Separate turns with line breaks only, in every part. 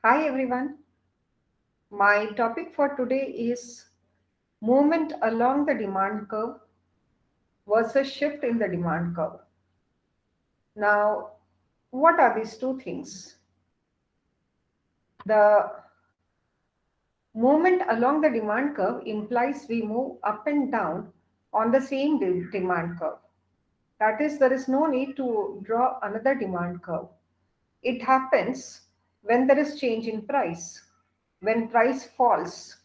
Hi everyone. My topic for today is movement along the demand curve versus shift in the demand curve. Now, what are these two things? The movement along the demand curve implies we move up and down on the same demand curve. That is, there is no need to draw another demand curve. It happens when there is change in price. When price falls,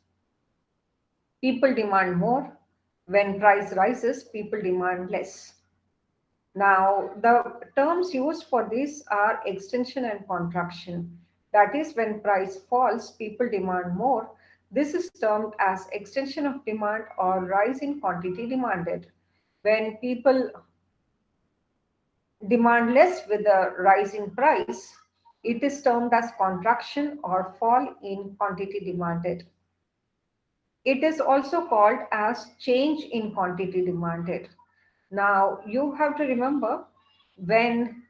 people demand more. When price rises, people demand less. Now, the terms used for this are extension and contraction. That is, when price falls, people demand more. This is termed as extension of demand or rise in quantity demanded. When people demand less with a rise in price, it is termed as contraction or fall in quantity demanded. It is also called as change in quantity demanded. Now, you have to remember when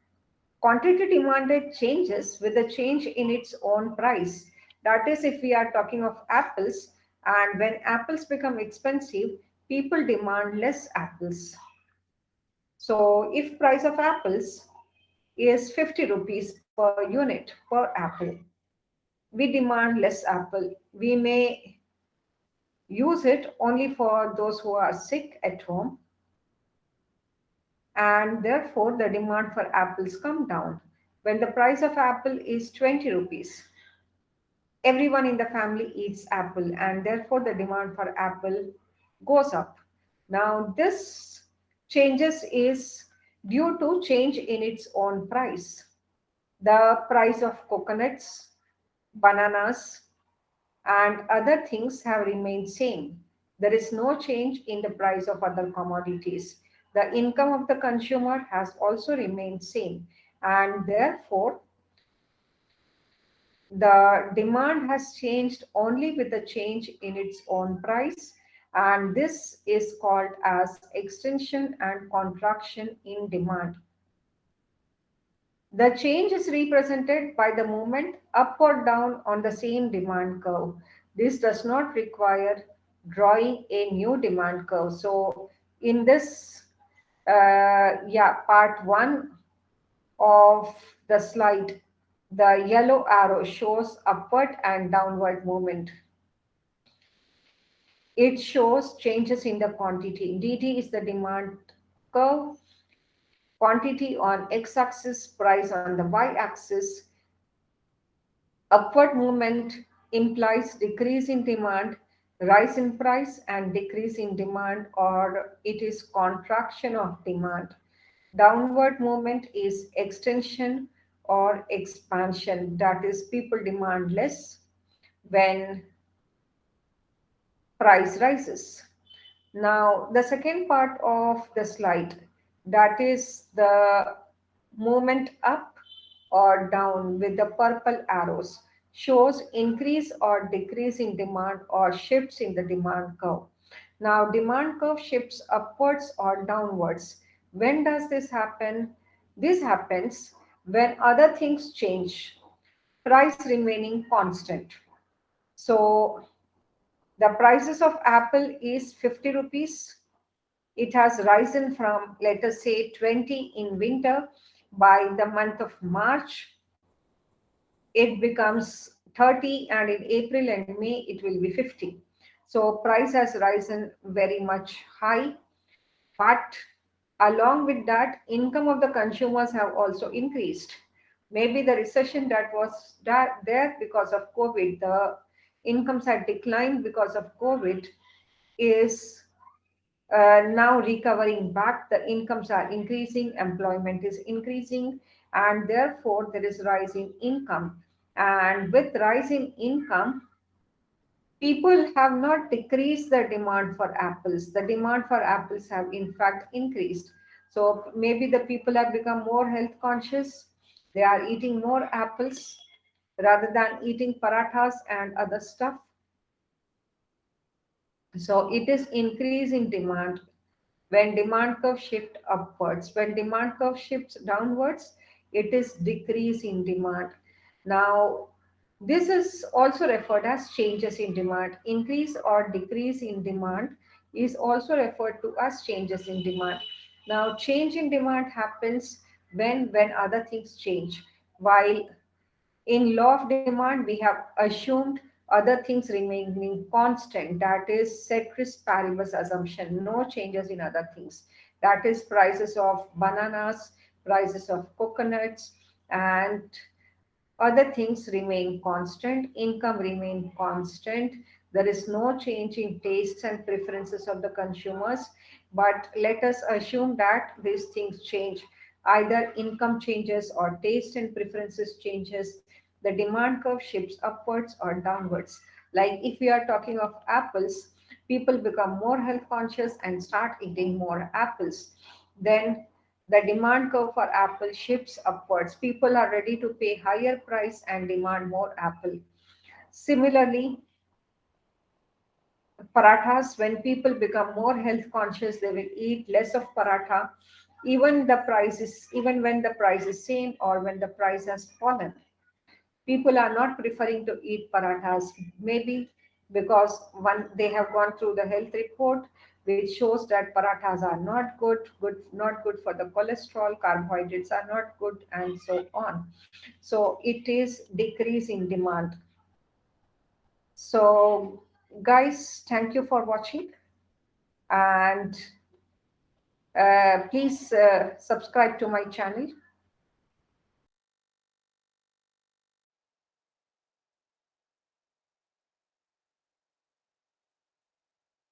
quantity demanded changes with a change in its own price. That is, if we are talking of apples, and when apples become expensive, people demand less apples. So, if price of apples is 50 rupees per unit per apple, we demand less apple. We may use it only for those who are sick at home, and therefore the demand for apples come down. When the price of apple is 20 rupees, everyone in the family eats apple, and therefore the demand for apple goes up. Now this changes is due to change in its own price. The price of coconuts, bananas, and other things have remained same. There is no change in the price of other commodities. The income of the consumer has also remained same, and therefore the demand has changed only with the change in its own price, and this is called as extension and contraction in demand. The change is represented by the movement up or down on the same demand curve. This does not require drawing a new demand curve. So, in this, part one of the slide, the yellow arrow shows upward and downward movement. It shows changes in the quantity. dt is the demand curve, quantity on x-axis, price on the y-axis. Upward movement implies decrease in demand, rise in price, and decrease in demand, or it is contraction of demand. Downward movement is extension or expansion, that is, people demand less when price rises. Now, the second part of the slide, that is the movement up or down with the purple arrows, shows increase or decrease in demand or shifts in the demand curve. Now, demand curve shifts upwards or downwards. When does this happen? This happens when other things change, price remaining constant. So, the prices of apple is 50 rupees. It has risen from, let us say, 20 in winter. By the month of March, it becomes 30, and in April and May, it will be 50. So price has risen very much high, but along with that, income of the consumers have also increased. Maybe the recession that was there because of COVID, the incomes had declined because of COVID, is now recovering back. The incomes are increasing, employment is increasing, and therefore there is rising income. And with rising income, people have not decreased the demand for apples. The demand for apples have in fact increased. So maybe the people have become more health conscious. They are eating more apples rather than eating parathas and other stuff. So it is increasing demand when demand curve shift upwards. When demand curve shifts downwards, it is decrease in demand. Now, This is also referred as changes in demand. Increase or decrease in demand is also referred to as changes in demand. Now, change in demand happens when other things change. While in law of demand, we have assumed other things remaining constant. That is ceteris paribus assumption, no changes in other things. That is prices of bananas, prices of coconuts, and other things remain constant, income remain constant. There is no change in tastes and preferences of the consumers. But let us assume that these things change. Either income changes or taste and preferences changes. The demand curve shifts upwards or downwards. Like if we are talking of apples, people become more health conscious and start eating more apples. Then the demand curve for apple shifts upwards. People are ready to pay higher price and demand more apple. Similarly, parathas, when people become more health conscious, they will eat less of paratha, even when the price is same or when the price has fallen. People are not preferring to eat parathas, maybe because one they have gone through the health report which shows that parathas are not good for the cholesterol, carbohydrates are not good, and so on. So it is decrease in demand. So guys, thank you for watching, and please subscribe to my channel.